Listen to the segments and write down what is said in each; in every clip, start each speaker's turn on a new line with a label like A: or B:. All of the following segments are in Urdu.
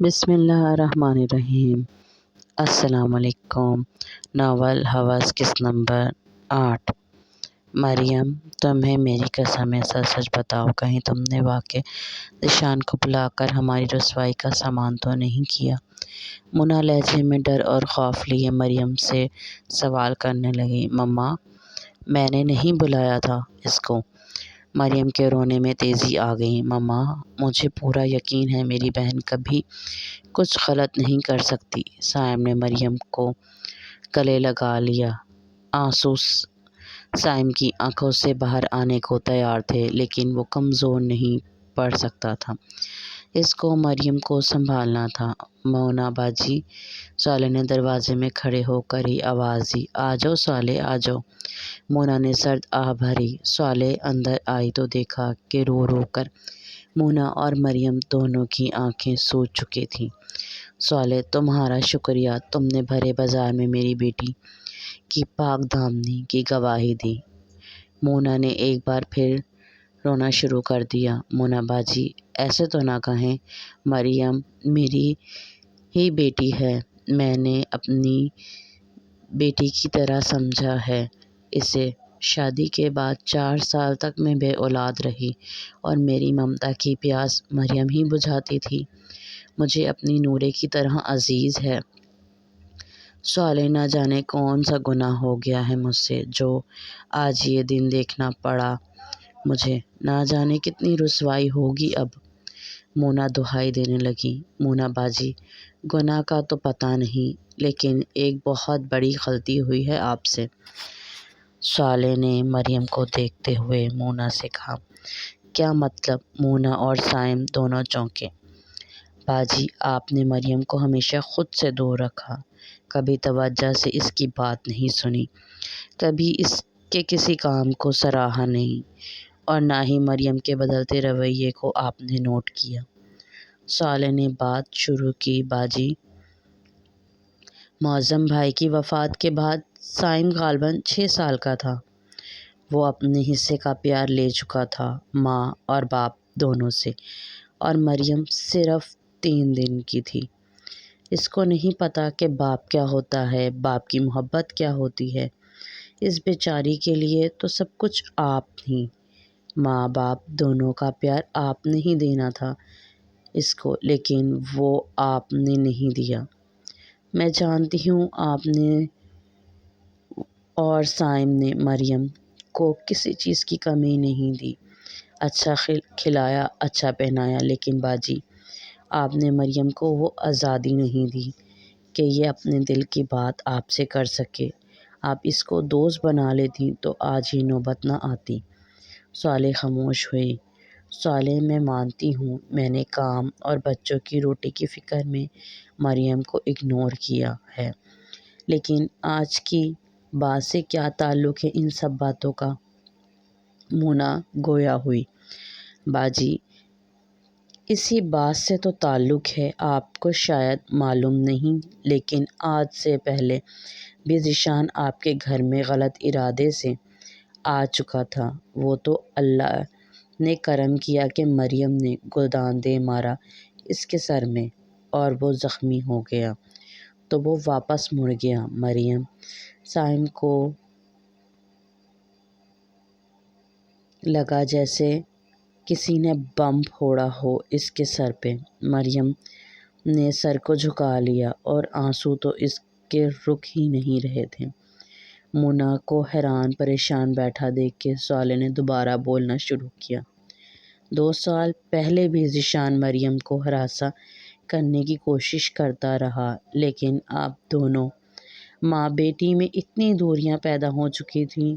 A: بسم اللہ الرحمن الرحیم۔ السلام علیکم۔ ناول حوث قسط نمبر 8۔ مریم، تمہیں میری قسم ہے، سچ سچ بتاؤ، کہیں تم نے واقعی ذیشان کو بلا کر ہماری رسوائی کا سامان تو نہیں کیا؟ مونا لہجے میں ڈر اور خوف لیے مریم سے سوال کرنے لگی۔ مما، میں نے نہیں بلایا تھا اس کو۔ مریم کے رونے میں تیزی آ گئی۔ مما، مجھے پورا یقین ہے میری بہن کبھی کچھ غلط نہیں کر سکتی۔ سائم نے مریم کو گلے لگا لیا۔ آنسو سائم کی آنکھوں سے باہر آنے کو تیار تھے، لیکن وہ کمزور نہیں پڑ سکتا تھا۔ اس کو مریم کو سنبھالنا تھا۔ مونا باجی، صالح نے دروازے میں کھڑے ہو کر ہی آواز دی۔ آ جاؤ صالح، آ جاؤ۔ مونا نے سرد آہ بھری۔ صالح اندر آئی تو دیکھا کہ رو رو کر مونا اور مریم دونوں کی آنکھیں سوج چکی تھیں۔ صالح، تمہارا شکریہ، تم نے بھرے بازار میں میری بیٹی کی پاک دامنی کی گواہی دی۔ مونا نے ایک بار پھر رونا شروع کر دیا۔ مونا باجی، ایسے تو نہ کہیں، مریم میری ہی بیٹی ہے، میں نے اپنی بیٹی کی طرح سمجھا ہے اسے۔ شادی کے بعد 4 سال تک میں بے اولاد رہی اور میری ممتا کی پیاس مریم ہی بجھاتی تھی۔ مجھے اپنی نورے کی طرح عزیز ہے۔ صالح، نہ جانے کون سا گناہ ہو گیا ہے مجھ سے جو آج یہ دن دیکھنا پڑا مجھے، نہ جانے کتنی رسوائی ہوگی اب۔ مونا دہائی دینے لگی۔ مونا باجی، گناہ کا تو پتہ نہیں، لیکن ایک بہت بڑی غلطی ہوئی ہے آپ سے۔ صالح نے مریم کو دیکھتے ہوئے مونا سے کہا۔ کیا مطلب؟ مونا اور سائم دونوں چونکے۔ باجی، آپ نے مریم کو ہمیشہ خود سے دور رکھا، کبھی توجہ سے اس کی بات نہیں سنی، کبھی اس کے کسی کام کو سراہا نہیں، اور نہ ہی مریم کے بدلتے رویے کو آپ نے نوٹ کیا۔ صالح نے بات شروع کی۔ باجی، معظم بھائی کی وفات کے بعد سائم غالباً 6 سال کا تھا۔ وہ اپنے حصے کا پیار لے چکا تھا، ماں اور باپ دونوں سے، اور مریم صرف 3 دن کی تھی۔ اس کو نہیں پتہ کہ باپ کیا ہوتا ہے، باپ کی محبت کیا ہوتی ہے۔ اس بیچاری کے لیے تو سب کچھ آپ ہی، ماں باپ دونوں کا پیار آپ نے ہی دینا تھا اس کو، لیکن وہ آپ نے نہیں دیا۔ میں جانتی ہوں آپ نے اور سائم نے مریم کو کسی چیز کی کمی نہیں دی، اچھا کھلایا، اچھا پہنایا، لیکن باجی، آپ نے مریم کو وہ آزادی نہیں دی کہ یہ اپنے دل کی بات آپ سے کر سکے۔ آپ اس کو دوست بنا لیتی تو آج یہ نوبت نہ آتی۔ صالح خاموش ہوئی۔ صالح، میں مانتی ہوں میں نے کام اور بچوں کی روٹی کی فکر میں مریم کو اگنور کیا ہے، لیکن آج کی بات سے کیا تعلق ہے ان سب باتوں کا؟ مونا گویا ہوئی۔ باجی، اسی بات سے تو تعلق ہے، آپ کو شاید معلوم نہیں، لیکن آج سے پہلے بھی ذیشان آپ کے گھر میں غلط ارادے سے آ چکا تھا۔ وہ تو اللہ نے کرم کیا کہ مریم نے گلدان دے مارا اس کے سر میں اور وہ زخمی ہو گیا تو وہ واپس مڑ گیا۔ مریم، سائم کو لگا جیسے کسی نے بم پھوڑا ہو اس کے سر پہ۔ مریم نے سر کو جھکا لیا اور آنسو تو اس کے رک ہی نہیں رہے تھے۔ مونا کو حیران پریشان بیٹھا دیکھ کے صالح نے دوبارہ بولنا شروع کیا۔ 2 سال پہلے بھی ذیشان مریم کو ہراساں کرنے کی کوشش کرتا رہا، لیکن آپ دونوں ماں بیٹی میں اتنی دوریاں پیدا ہو چکی تھیں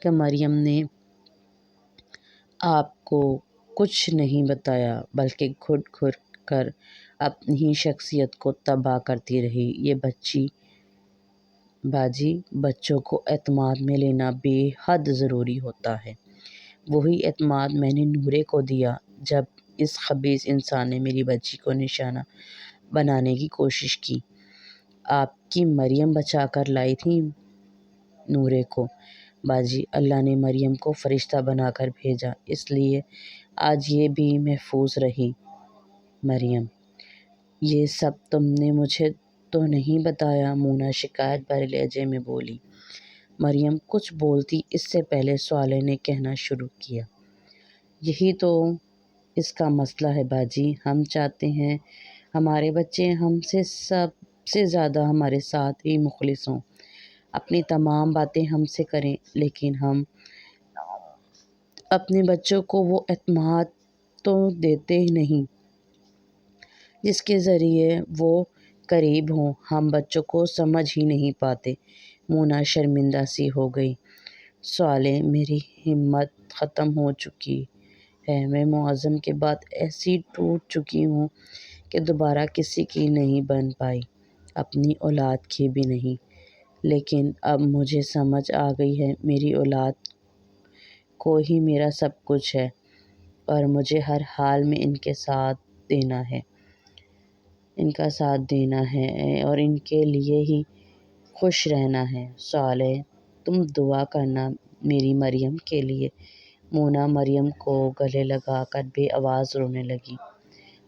A: کہ مریم نے آپ کو کچھ نہیں بتایا، بلکہ گھٹ گھٹ کر اپنی ہی شخصیت کو تباہ کرتی رہی۔ یہ باجی، بچوں کو اعتماد میں لینا بے حد ضروری ہوتا ہے۔ وہی اعتماد میں نے نورے کو دیا جب اس خبیث انسان نے میری بچی کو نشانہ بنانے کی کوشش کی۔ آپ کی مریم بچا کر لائی تھی نورے کو۔ باجی، اللہ نے مریم کو فرشتہ بنا کر بھیجا، اس لیے آج یہ بھی محفوظ رہی۔ مریم یہ سب تم نے مجھے تو نہیں بتایا، مونا شکایت بھرے لہجے میں بولی۔ مریم کچھ بولتی اس سے پہلے صالح نے کہنا شروع کیا۔ یہی تو اس کا مسئلہ ہے باجی، ہم چاہتے ہیں ہمارے بچے ہم سے سب سے زیادہ ہمارے ساتھ ہی مخلص ہوں، اپنی تمام باتیں ہم سے کریں، لیکن ہم اپنے بچوں کو وہ اعتماد تو دیتے ہی نہیں جس کے ذریعے وہ قریب ہوں۔ ہم بچوں کو سمجھ ہی نہیں پاتے۔ مونا شرمندہ سی ہو گئی۔ صالح، میری ہمت ختم ہو چکی ہے، میں معظم کے بعد ایسی ٹوٹ چکی ہوں کہ دوبارہ کسی کی نہیں بن پائی، اپنی اولاد کی بھی نہیں۔ لیکن اب مجھے سمجھ آ گئی ہے، میری اولاد کو ہی میرا سب کچھ ہے اور مجھے ہر حال میں ان کا ساتھ دینا ہے اور ان کے لیے ہی خوش رہنا ہے۔ صالح، تم دعا کرنا میری مریم کے لیے۔ مونا مریم کو گلے لگا کر بے آواز رونے لگی۔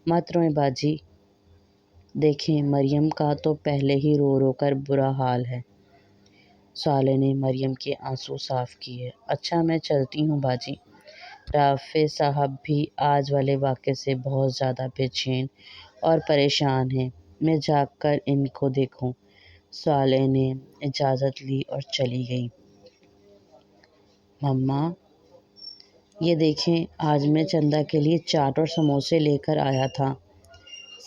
A: مت روئیں باجی، دیکھیں مریم کا تو پہلے ہی رو رو کر برا حال ہے۔ صالح نے مریم کے آنسو صاف کیے۔ اچھا میں چلتی ہوں باجی، رافع صاحب بھی آج والے واقعے سے بہت زیادہ بے چین اور پریشان ہیں، میں جا کر ان کو دیکھوں۔ صالح نے اجازت لی اور چلی گئی۔ مما، یہ دیکھیں، آج میں چندہ کے لیے چاٹ اور سموسے لے کر آیا تھا۔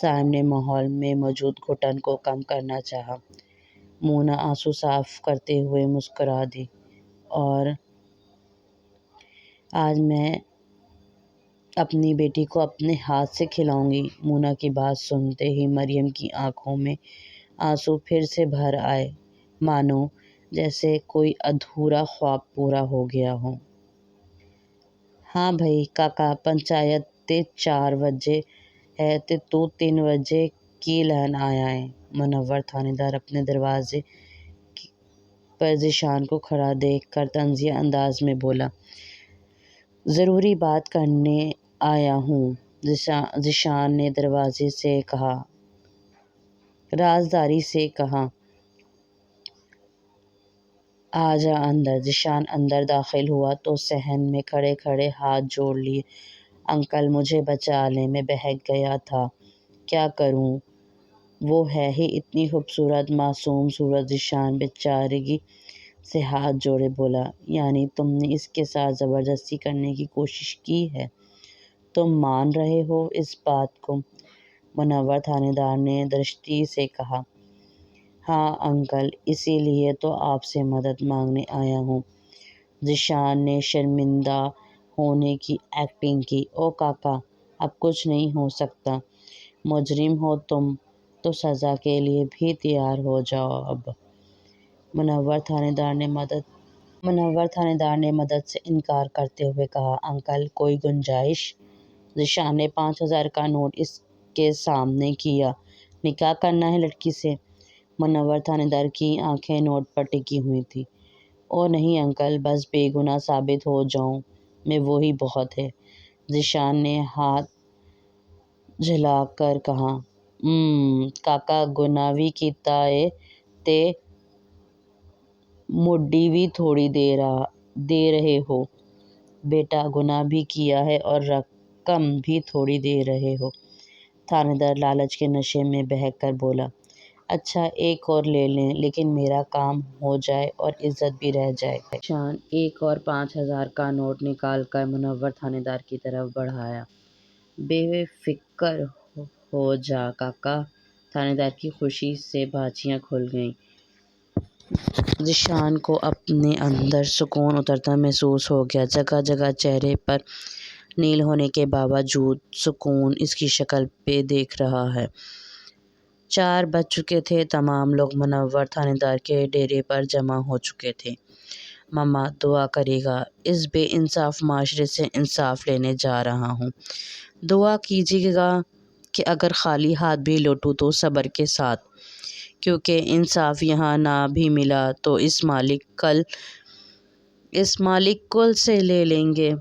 A: صائم نے ماحول میں موجود گھٹن کو کم کرنا چاہا۔ مونا آنسو صاف کرتے ہوئے مسکرا دی۔ اور آج میں اپنی بیٹی کو اپنے ہاتھ سے کھلاؤں گی۔ مونا کی بات سنتے ہی مریم کی آنکھوں میں آنسو پھر سے بھر آئے، مانو جیسے کوئی ادھورا خواب پورا ہو گیا ہو۔ ہاں بھئی کاکا، پنچایت تے 4 بجے ہے تے تو 3 بجے کی لین آیا ہے۔ منور تھانے دار اپنے دروازے پر ذیشان کو کھڑا دیکھ کر طنزیہ انداز میں بولا، ضروری بات کرنے آیا ہوں۔ ذیشان نے دروازے سے کہا، رازداری سے کہا، آجا اندر۔ ذیشان اندر داخل ہوا تو صحن میں کھڑے کھڑے ہاتھ جوڑ لیے۔ انکل مجھے بچا لیں، میں بہک گیا تھا، کیا کروں؟ وہ ہے ہی اتنی خوبصورت، معصوم صورت۔ ذیشان بیچارگی سے ہاتھ جوڑے بولا، یعنی تم نے اس کے ساتھ زبردستی کرنے کی کوشش کی ہے؟ تم مان رہے ہو اس بات کو؟ منور تھانے دار نے درشتی سے کہا، ہاں انکل، اسی لیے تو آپ سے مدد مانگنے آیا ہوں۔ ذیشان نے شرمندہ ہونے کی ایکٹنگ کی۔ او کاکا، اب کچھ نہیں ہو سکتا، مجرم ہو تم تو سزا کے لیے بھی تیار ہو جاؤ اب۔ منور تھانے دار نے مدد سے انکار کرتے ہوئے کہا، انکل کوئی گنجائش؟ ذیشان نے 5000 کا نوٹ اس کے سامنے کیا، نکاح کرنا ہے لڑکی سے؟ منور تھانے دار کی آنکھیں نوٹ پر ٹکی ہوئی تھیں۔ او نہیں انکل، بس بے گناہ ثابت ہو جاؤں میں وہی بہت ہے۔ ذیشان نے ہاتھ جھلا کر کہا، کاکا گناہ وی کیتا ہے تے مڈی وی تھوڑی دے رہے ہو۔ بیٹا گناہ بھی کیا ہے اور رقم بھی تھوڑی دے رہے ہو۔ تھانے دار لالچ کے نشے میں بہک کر بولا، اچھا ایک اور لے لیں، لیکن میرا کام ہو جائے اور عزت بھی رہ جائے۔ ذیشان ایک اور 5000 کا نوٹ نکال کر منور تھانے دار کی طرف بڑھایا۔ بے فکر ہو جا کاکا، تھانے دار کی خوشی سے باجیاں کھل گئیں۔ ذیشان کو اپنے اندر سکون اترتا محسوس ہو گیا۔ جگہ جگہ چہرے پر نیل ہونے کے باوجود سکون اس کی شکل پہ دیکھ رہا ہے۔ 4 بج چکے تھے، تمام لوگ منور تھانے دار کے ڈیرے پر جمع ہو چکے تھے۔ مما دعا کریے گا، اس بے انصاف معاشرے سے انصاف لینے جا رہا ہوں۔ دعا کیجیے گا کہ اگر خالی ہاتھ بھی لوٹوں تو صبر کے ساتھ، کیونکہ انصاف یہاں نہ بھی ملا تو اس مالک کل سے لے لیں گے،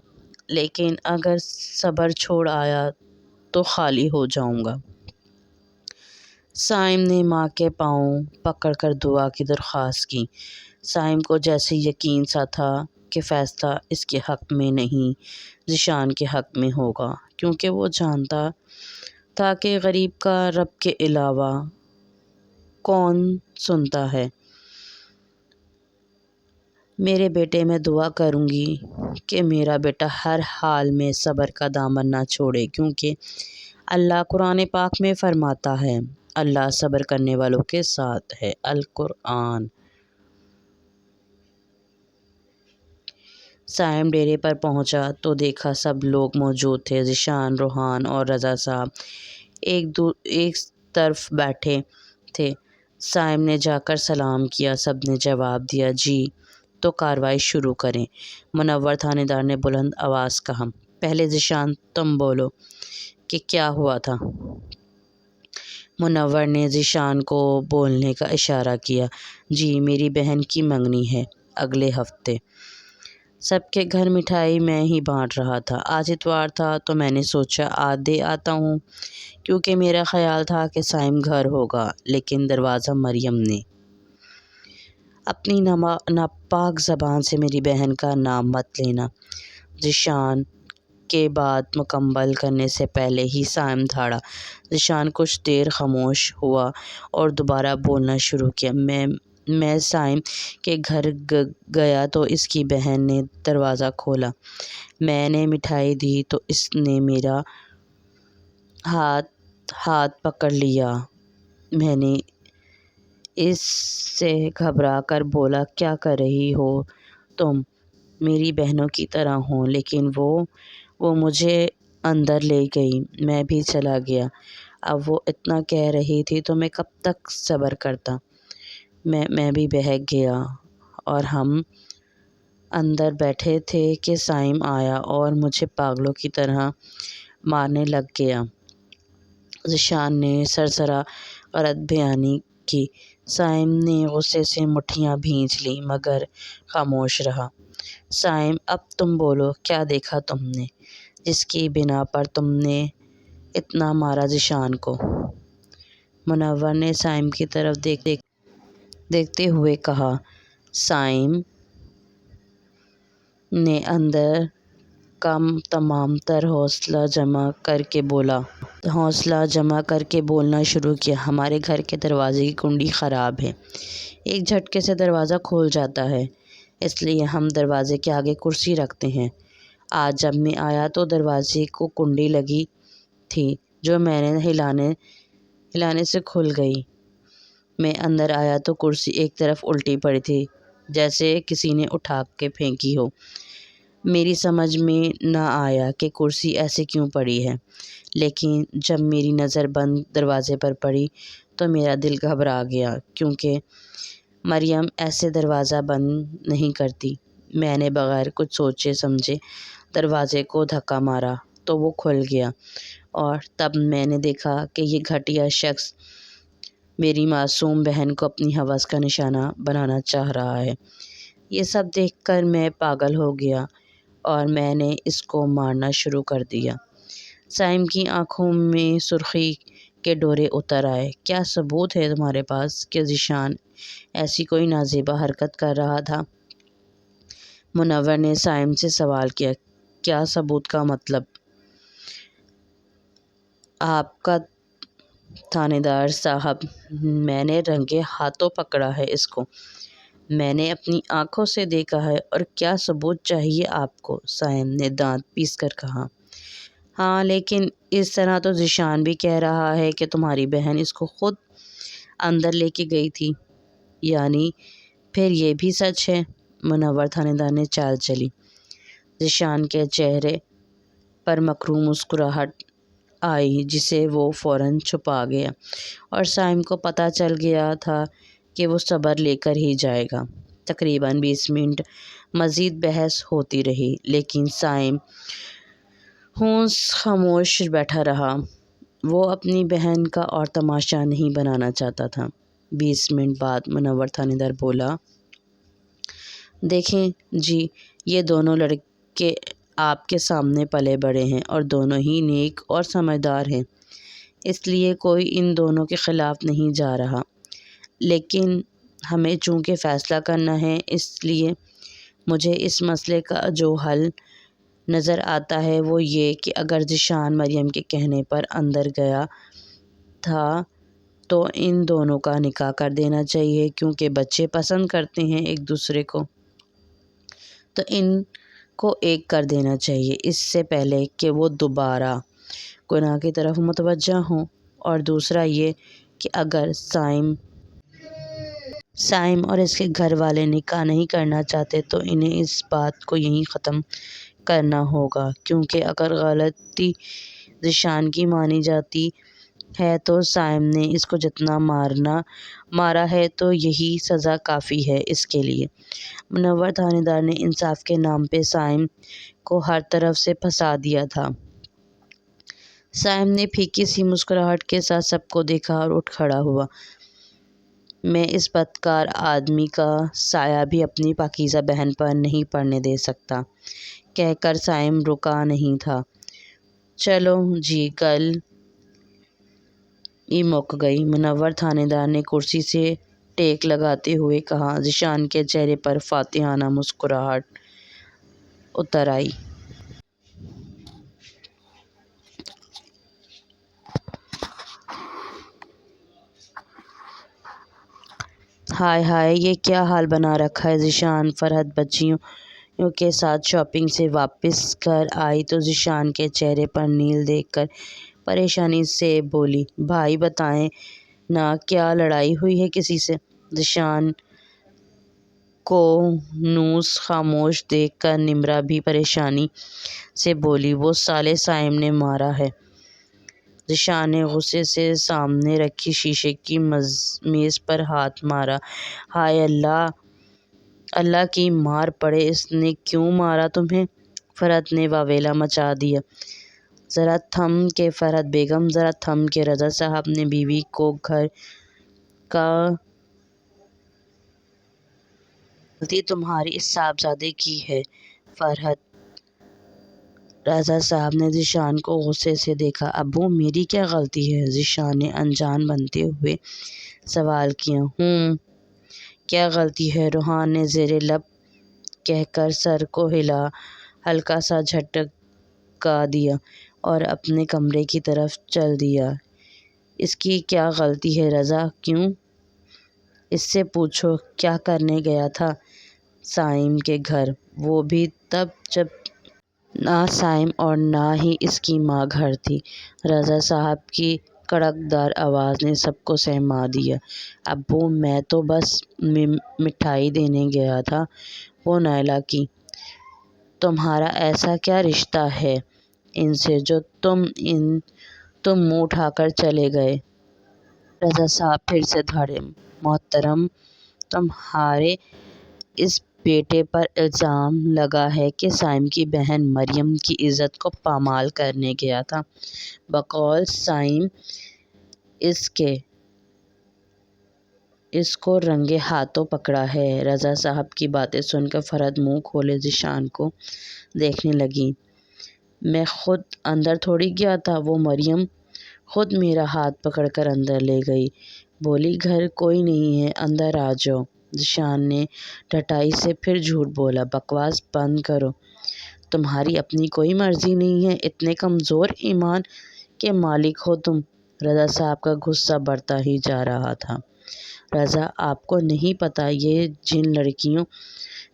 A: لیکن اگر صبر چھوڑ آیا تو خالی ہو جاؤں گا۔ سائم نے ماں کے پاؤں پکڑ کر دعا کی درخواست کی۔ سائم کو جیسے یقین سا تھا کہ فیصلہ اس کے حق میں نہیں ذیشان کے حق میں ہوگا، کیونکہ وہ جانتا تھا کہ غریب کا رب کے علاوہ کون سنتا ہے۔ میرے بیٹے میں دعا کروں گی کہ میرا بیٹا ہر حال میں صبر کا دامن نہ چھوڑے، کیونکہ اللہ قرآن پاک میں فرماتا ہے، اللہ صبر کرنے والوں کے ساتھ ہے۔ القرآن۔ سائم ڈیرے پر پہنچا تو دیکھا سب لوگ موجود تھے۔ ذیشان، روحان اور رضا صاحب ایک طرف بیٹھے تھے۔ سائم نے جا کر سلام کیا۔ سب نے جواب دیا، جی۔ تو کارروائی شروع کریں، منور تھانے دار نے بلند آواز کہا۔ پہلے ذیشان تم بولو کہ کیا ہوا تھا۔ منور نے ذیشان کو بولنے کا اشارہ کیا۔ جی، میری بہن کی منگنی ہے اگلے ہفتے۔ سب کے گھر مٹھائی میں ہی بانٹ رہا تھا۔ آج اتوار تھا تو میں نے سوچا آج دے آتا ہوں، کیونکہ میرا خیال تھا کہ سائم گھر ہوگا، لیکن دروازہ مریم نے اپنی ناپاک زبان سے میری بہن کا نام مت لینا۔ ذیشان کے بات مکمل کرنے سے پہلے ہی سائم دھاڑا۔ ذیشان کچھ دیر خاموش ہوا اور دوبارہ بولنا شروع کیا۔ میں سائم کے گھر گیا تو اس کی بہن نے دروازہ کھولا۔ میں نے مٹھائی دی تو اس نے میرا ہاتھ پکڑ لیا۔ میں نے اس سے گھبرا کر بولا، کیا کر رہی ہو تم؟ میری بہنوں کی طرح ہو۔ لیکن وہ مجھے اندر لے گئی۔ میں بھی چلا گیا۔ اب وہ اتنا کہہ رہی تھی تو میں کب تک صبر کرتا۔ میں بھی بہک گیا اور ہم اندر بیٹھے تھے کہ سائم آیا اور مجھے پاگلوں کی طرح مارنے لگ گیا۔ ذیشان نے سرسرا غلط بیانی کی۔ سائم نے غصے سے مٹھیاں بھینچ لیں مگر خاموش رہا۔ سائم، اب تم بولو، کیا دیکھا تم نے جس کی بنا پر تم نے اتنا مارا ذیشان کو؟ منور نے سائم کی طرف دیکھتے ہوئے کہا۔ سائم نے اندر کا تمام تر حوصلہ جمع کر کے بولنا شروع کیا۔ ہمارے گھر کے دروازے کی کنڈی خراب ہے، ایک جھٹکے سے دروازہ کھل جاتا ہے، اس لیے ہم دروازے کے آگے کرسی رکھتے ہیں۔ آج جب میں آیا تو دروازے کو کنڈی لگی تھی جو میں نے ہلانے سے کھل گئی۔ میں اندر آیا تو کرسی ایک طرف الٹی پڑی تھی، جیسے کسی نے اٹھا کے پھینکی ہو۔ میری سمجھ میں نہ آیا کہ کرسی ایسے کیوں پڑی ہے، لیکن جب میری نظر بند دروازے پر پڑی تو میرا دل گھبرا گیا، کیونکہ مریم ایسے دروازہ بند نہیں کرتی۔ میں نے بغیر کچھ سوچے سمجھے دروازے کو دھکا مارا تو وہ کھل گیا، اور تب میں نے دیکھا کہ یہ گھٹیا شخص میری معصوم بہن کو اپنی ہوس کا نشانہ بنانا چاہ رہا ہے۔ یہ سب دیکھ کر میں پاگل ہو گیا اور میں نے اس کو مارنا شروع کر دیا۔ سائم کی آنکھوں میں سرخی کے ڈورے اتر آئے۔ کیا ثبوت ہے تمہارے پاس کہ ذیشان ایسی کوئی نازیبا حرکت کر رہا تھا؟ منور نے سائم سے سوال کیا۔ کیا ثبوت کا مطلب؟ آپ کا تھانے دار صاحب، میں نے رنگے ہاتھوں پکڑا ہے اس کو، میں نے اپنی آنکھوں سے دیکھا ہے، اور کیا ثبوت چاہیے آپ کو؟ سائم نے دانت پیس کر کہا۔ ہاں، لیکن اس طرح تو ذیشان بھی کہہ رہا ہے کہ تمہاری بہن اس کو خود اندر لے کے گئی تھی، یعنی پھر یہ بھی سچ ہے؟ منور تھانے دار نے چال چلی۔ ذیشان کے چہرے پر مکروہ مسکراہٹ آئی جسے وہ فوراً چھپا گیا، اور سائم کو پتہ چل گیا تھا کہ وہ صبر لے کر ہی جائے گا۔ تقریباً 20 منٹ مزید بحث ہوتی رہی، لیکن سائم ہونس خاموش بیٹھا رہا۔ وہ اپنی بہن کا اور تماشا نہیں بنانا چاہتا تھا۔ 20 منٹ بعد منور تھانے دار بولا، دیکھیں جی، یہ دونوں لڑکے آپ کے سامنے پلے بڑھے ہیں اور دونوں ہی نیک اور سمجھدار ہیں۔ اس لیے کوئی ان دونوں کے خلاف نہیں جا رہا، لیکن ہمیں چونکہ فیصلہ کرنا ہے، اس لیے مجھے اس مسئلے کا جو حل نظر آتا ہے وہ یہ کہ اگر ذیشان مریم کے کہنے پر اندر گیا تھا تو ان دونوں کا نکاح کر دینا چاہیے، کیونکہ بچے پسند کرتے ہیں ایک دوسرے کو، تو ان کو ایک کر دینا چاہیے اس سے پہلے کہ وہ دوبارہ گناہ کی طرف متوجہ ہوں۔ اور دوسرا یہ کہ اگر سائم اور اس کے گھر والے نکاح نہیں کرنا چاہتے تو انہیں اس بات کو یہیں ختم کرنا ہوگا، کیونکہ اگر غلطی ذیشان کی مانی جاتی ہے تو سائم نے اس کو جتنا مارا ہے تو یہی سزا کافی ہے اس کے لیے۔ منور تھانے دار نے انصاف کے نام پہ سائم کو ہر طرف سے پھنسا دیا تھا۔ سائم نے پھیکی سی مسکراہٹ کے ساتھ سب کو دیکھا اور اٹھ کھڑا ہوا۔ میں اس بدکار آدمی کا سایہ بھی اپنی پاکیزہ بہن پر نہیں پڑنے دے سکتا، کہہ کر سائم رکا نہیں تھا۔ چلو جی، گل ہی مک گئی، منور تھانے دار نے کرسی سے ٹیک لگاتے ہوئے کہا۔ ذیشان کے چہرے پر فاتحانہ مسکراہٹ اتر آئی۔ ہائے ہائے، یہ کیا حال بنا رکھا ہے ذیشان۔ فرحت بچیوں کے ساتھ شاپنگ سے واپس گھر آئی تو ذیشان کے چہرے پر نیل دیکھ کر پریشانی سے بولی، بھائی بتائیں نا، کیا لڑائی ہوئی ہے کسی سے؟ ذیشان کو نوس خاموش دیکھ کر نمرا بھی پریشانی سے بولی، وہ سالے سائم نے مارا ہے۔ ذیشان نے غصے سے سامنے رکھی شیشے کی میز پر ہاتھ مارا۔ ہائے اللہ، اللہ کی مار پڑے، اس نے کیوں مارا تمہیں؟ فرحت نے واویلا مچا دیا۔ ذرا تھم کے فرحت بیگم، ذرا تھم کے۔ رضا صاحب نے بیوی کو گھر کا غلطی تمہاری اس صاحبزادے کی ہے۔ فرحت۔ رضا صاحب نے ذیشان کو غصے سے دیکھا۔ ابو، میری کیا غلطی ہے؟ ذیشان نے انجان بنتے ہوئے سوال کیا۔ کیا غلطی ہے؟ روحان نے زیر لب کہہ کر سر کو ہلکا سا جھٹکا دیا اور اپنے کمرے کی طرف چل دیا۔ اس کی کیا غلطی ہے رضا؟ کیوں؟ اس سے پوچھو، کیا کرنے گیا تھا سائم کے گھر، وہ بھی تب جب نہ سائم اور نہ ہی اس کی ماں گھر تھی۔ رضا صاحب کی کڑکدار آواز نے سب کو سہما دیا۔ ابو، میں تو بس مٹھائی دینے گیا تھا وہ نائلہ کی۔ تمہارا ایسا کیا رشتہ ہے ان سے جو تم منہ اٹھا کر چلے گئے؟ رضا صاحب پھر سے دھڑے۔ محترم، تمہارے اس بیٹے پر الزام لگا ہے کہ سائم کی بہن مریم کی عزت کو پامال کرنے گیا تھا۔ بقول سائم اس کو رنگے ہاتھوں پکڑا ہے۔ رضا صاحب کی باتیں سن کر فرحت منہ کھولے ذیشان کو دیکھنے لگی۔ میں خود اندر تھوڑی گیا تھا، وہ مریم خود میرا ہاتھ پکڑ کر اندر لے گئی، بولی گھر کوئی نہیں ہے، اندر آ جاؤ۔ ذیشان نے ڈٹائی سے پھر جھوٹ بولا۔ بکواس بند کرو، تمہاری اپنی کوئی مرضی نہیں ہے؟ اتنے کمزور ایمان کے مالک ہو تم؟ رضا صاحب کا غصہ بڑھتا ہی جا رہا تھا۔ رضا، آپ کو نہیں پتہ یہ جن لڑکیوں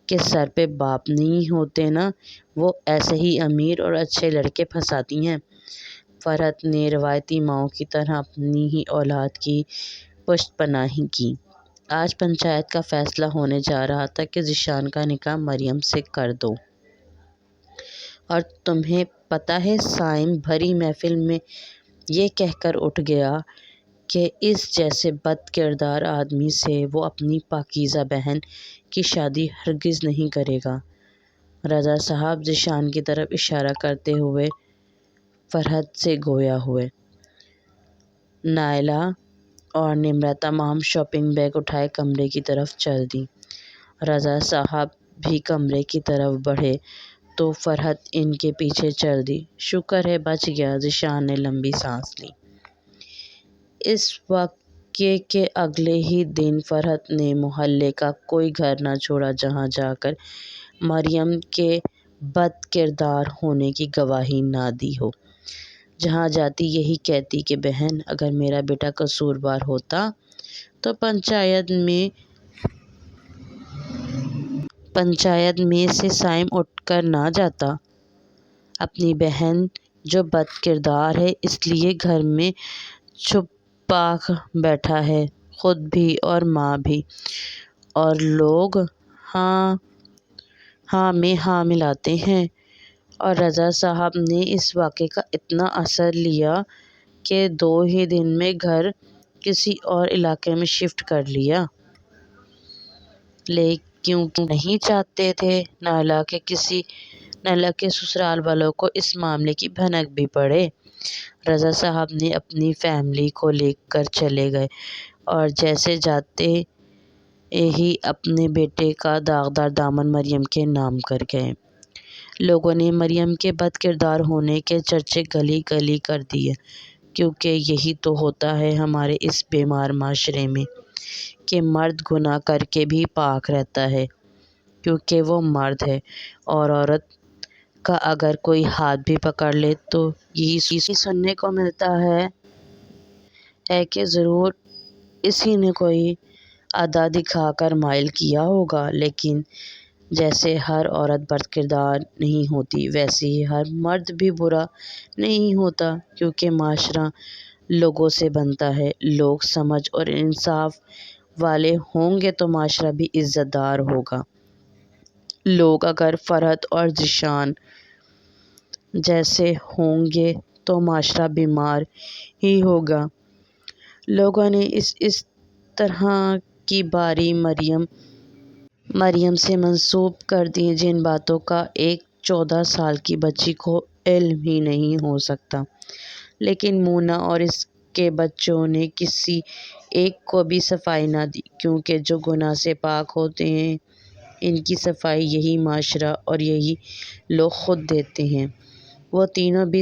A: کے سر پہ باپ نہیں ہوتے نا، وہ ایسے ہی امیر اور اچھے لڑکے پھنساتی ہیں۔ فرحت نے روایتی ماؤں کی طرح اپنی ہی اولاد کی پشت پناہی کی۔ آج پنچایت کا فیصلہ ہونے جا رہا تھا کہ ذیشان کا نکاح مریم سے کر دو، اور تمہیں پتہ ہے سائم بھری محفل میں یہ کہہ کر اٹھ گیا کہ اس جیسے بد کردار آدمی سے وہ اپنی پاکیزہ بہن کی شادی ہرگز نہیں کرے گا۔ رضا صاحب ذیشان کی طرف اشارہ کرتے ہوئے فرحت سے گویا ہوئے۔ نائلہ اور نمرا تمام شاپنگ بیگ اٹھائے کمرے کی طرف چل دیں۔ رضا صاحب بھی کمرے کی طرف بڑھے تو فرحت ان کے پیچھے چل دی۔ شکر ہے بچ گیا، ذیشان نے لمبی سانس لی۔ اس واقعے کے اگلے ہی دن فرحت نے محلے کا کوئی گھر نہ چھوڑا جہاں جا کر مریم کے بد کردار ہونے کی گواہی نہ دی ہو۔ جہاں جاتی یہی کہتی کہ بہن، اگر میرا بیٹا قصوروار ہوتا تو پنچایت میں سے سائم اٹھ کر نہ جاتا۔ اپنی بہن جو بد کردار ہے اس لیے گھر میں چھپا بیٹھا ہے، خود بھی اور ماں بھی، اور لوگ ہاں ہاں میں ہاں ملاتے ہیں۔ اور رضا صاحب نے اس واقعے کا اتنا اثر لیا کہ 2 ہی دن میں گھر کسی اور علاقے میں شفٹ کر لیا، کیونکہ نہیں چاہتے تھے نائلہ کے سسرال والوں کو اس معاملے کی بھنک بھی پڑے۔ رضا صاحب نے اپنی فیملی کو لے کر چلے گئے اور جیسے جاتے ہی اپنے بیٹے کا داغدار دامن مریم کے نام کر گئے۔ لوگوں نے مریم کے بد کردار ہونے کے چرچے گلی گلی کر دیے، کیونکہ یہی تو ہوتا ہے ہمارے اس بیمار معاشرے میں کہ مرد گناہ کر کے بھی پاک رہتا ہے کیونکہ وہ مرد ہے، اور عورت کا اگر کوئی ہاتھ بھی پکڑ لے تو یہی سننے کو ملتا ہے کہ ضرور اسی نے کوئی ادا دکھا کر مائل کیا ہوگا۔ لیکن جیسے ہر عورت بد کردار نہیں ہوتی، ویسے ہی ہر مرد بھی برا نہیں ہوتا، کیونکہ معاشرہ لوگوں سے بنتا ہے۔ لوگ سمجھ اور انصاف والے ہوں گے تو معاشرہ بھی عزت دار ہوگا۔ لوگ اگر فرحت اور ذیشان جیسے ہوں گے تو معاشرہ بیمار ہی ہوگا۔ لوگوں نے اس طرح کی باری مریم سے منسوب کر دی جن باتوں کا ایک 14 سال کی بچی کو علم ہی نہیں ہو سکتا۔ لیکن مونا اور اس کے بچوں نے کسی ایک کو بھی صفائی نہ دی، کیونکہ جو گناہ سے پاک ہوتے ہیں ان کی صفائی یہی معاشرہ اور یہی لوگ خود دیتے ہیں۔ وہ تینوں بھی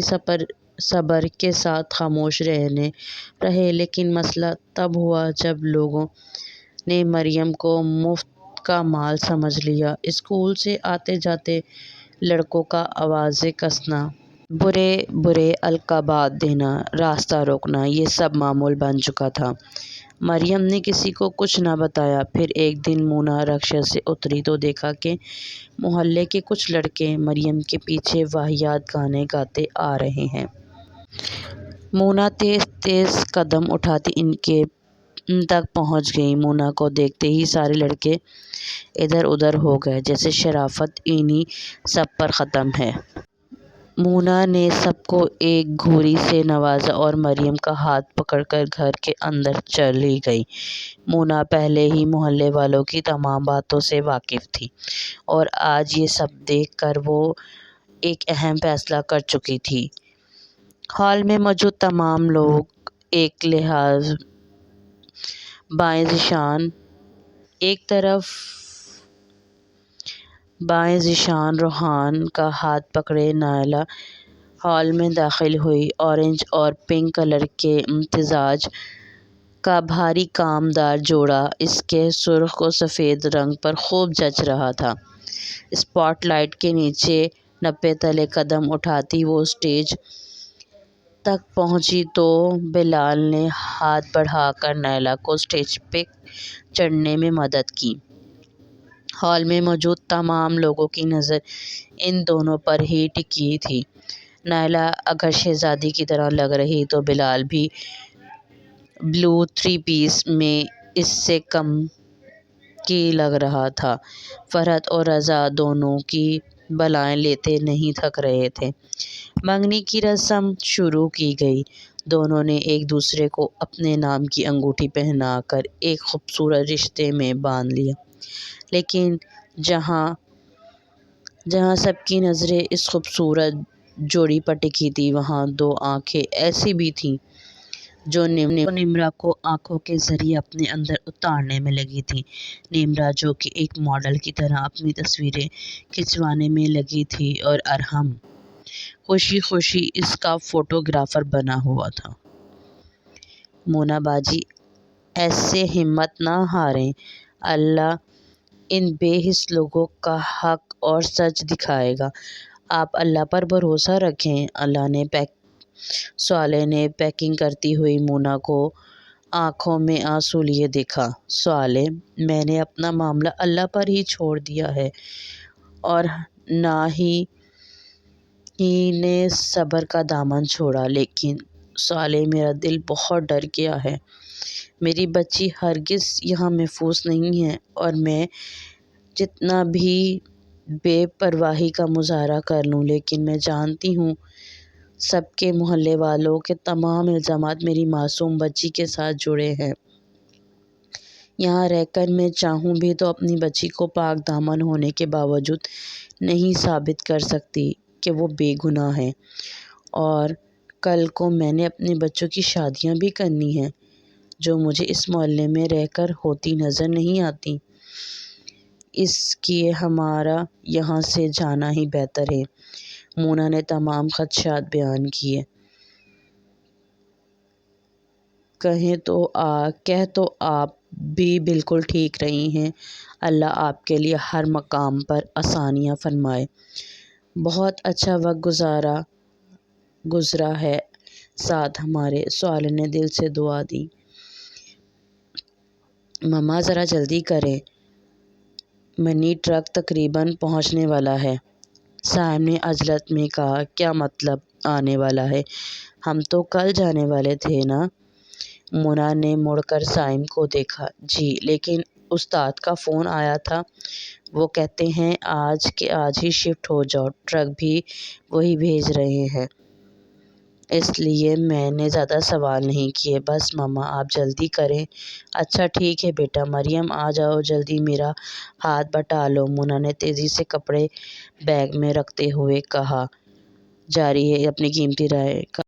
A: صبر کے ساتھ خاموش رہے، لیکن مسئلہ تب ہوا جب لوگوں نے مریم کو مفت کا مال سمجھ لیا۔ اسکول سے آتے جاتے لڑکوں کا آوازیں کسنا، برے القابات دینا، راستہ روکنا، یہ سب معمول بن چکا تھا۔ مریم نے کسی کو کچھ نہ بتایا۔ پھر ایک دن مونا رکشے سے اتری تو دیکھا کہ محلے کے کچھ لڑکے مریم کے پیچھے واہیات گانے گاتے آ رہے ہیں۔ مونا تیز تیز قدم اٹھاتی ان تک پہنچ گئی۔ مونا کو دیکھتے ہی سارے لڑکے ادھر ادھر ہو گئے، جیسے شرافت انہی سب پر ختم ہے۔ مونا نے سب کو ایک گھوری سے نوازا اور مریم کا ہاتھ پکڑ کر گھر کے اندر چلی گئی۔ مونا پہلے ہی محلے والوں کی تمام باتوں سے واقف تھی اور آج یہ سب دیکھ کر وہ ایک اہم فیصلہ کر چکی تھی۔ ہال میں موجود تمام لوگ ایک لحاظ بائیں ذیشان روحان کا ہاتھ پکڑے نائلہ ہال میں داخل ہوئی۔ اورنج اور پنک کلر کے امتزاج کا بھاری کام دار جوڑا اس کے سرخ و سفید رنگ پر خوب جچ رہا تھا۔ اسپاٹ لائٹ کے نیچے نپے تلے قدم اٹھاتی وہ اسٹیج تک پہنچی تو بلال نے ہاتھ بڑھا کر نائلہ کو اسٹیج پہ چڑھنے میں مدد کی۔ ہال میں موجود تمام لوگوں کی نظر ان دونوں پر ہی ٹکی تھی۔ نائلہ اگر شہزادی کی طرح لگ رہی تو بلال بھی بلو 3 پیس میں اس سے کم کی لگ رہا تھا۔ فرحت اور رضا دونوں کی بلائیں لیتے نہیں تھک رہے تھے۔ منگنی کی رسم شروع کی گئی۔ دونوں نے ایک دوسرے کو اپنے نام کی انگوٹھی پہنا کر ایک خوبصورت رشتے میں باندھ لیا۔ لیکن جہاں سب کی نظریں اس خوبصورت جوڑی پر ٹکی تھیں، وہاں 2 آنکھیں ایسی بھی تھیں جو نمرا کو آنکھوں کے ذریعے اپنے اندر اتارنے میں لگی تھیں۔ نمرا جو کہ ایک ماڈل کی طرح اپنی تصویریں کھنچوانے میں لگی تھی اور ارحم خوشی خوشی اس کا فوٹو گرافر بنا ہوا تھا۔ مونا باجی ایسے ہمت نہ ہاریں، اللہ ان بے حس لوگوں کا حق اور سچ دکھائے گا، آپ اللہ پر بھروسہ رکھیں۔ صالح نے پیکنگ کرتی ہوئی مونا کو آنکھوں میں آنسو لیے دیکھا۔ صالح، میں نے اپنا معاملہ اللہ پر ہی چھوڑ دیا ہے اور نہ ہی نے صبر کا دامن چھوڑا، لیکن صالح میرا دل بہت ڈر گیا ہے۔ میری بچی ہرگز یہاں محفوظ نہیں ہے اور میں جتنا بھی بے پرواہی کا مظاہرہ کر لوں، لیکن میں جانتی ہوں سب کے محلے والوں کے تمام الزامات میری معصوم بچی کے ساتھ جڑے ہیں۔ یہاں رہ کر میں چاہوں بھی تو اپنی بچی کو پاک دامن ہونے کے باوجود نہیں ثابت کر سکتی کہ وہ بے گناہ ہے، اور کل کو میں نے اپنے بچوں کی شادیاں بھی کرنی ہیں جو مجھے اس محلے میں رہ کر ہوتی نظر نہیں آتی۔ اس لیے ہمارا یہاں سے جانا ہی بہتر ہے۔ مونا نے تمام خدشات بیان کیے۔ کہہ تو آپ بھی بالکل ٹھیک رہی ہیں، اللہ آپ کے لیے ہر مقام پر آسانیاں فرمائے۔ بہت اچھا وقت گزرا ہے ساتھ ہمارے، صالح نے دل سے دعا دی۔ مما ذرا جلدی کریں، منی ٹرک تقریباً پہنچنے والا ہے۔ صائم نے عجلت میں کہا، کیا مطلب آنے والا ہے؟ ہم تو کل جانے والے تھے نا؟ مونا نے مڑ کر صائم کو دیکھا۔ جی، لیکن استاد کا فون آیا تھا، وہ کہتے ہیں آج کے آج ہی شفٹ ہو جاؤ، ٹرک بھی وہی بھیج رہے ہیں، اس لیے میں نے زیادہ سوال نہیں کیے۔ بس مما آپ جلدی کریں۔ اچھا ٹھیک ہے بیٹا، مریم آ جاؤ جلدی، میرا ہاتھ بٹا لو، مونا نے تیزی سے کپڑے بیگ میں رکھتے ہوئے کہا۔ جاری ہے اپنی قیمتی رائے کا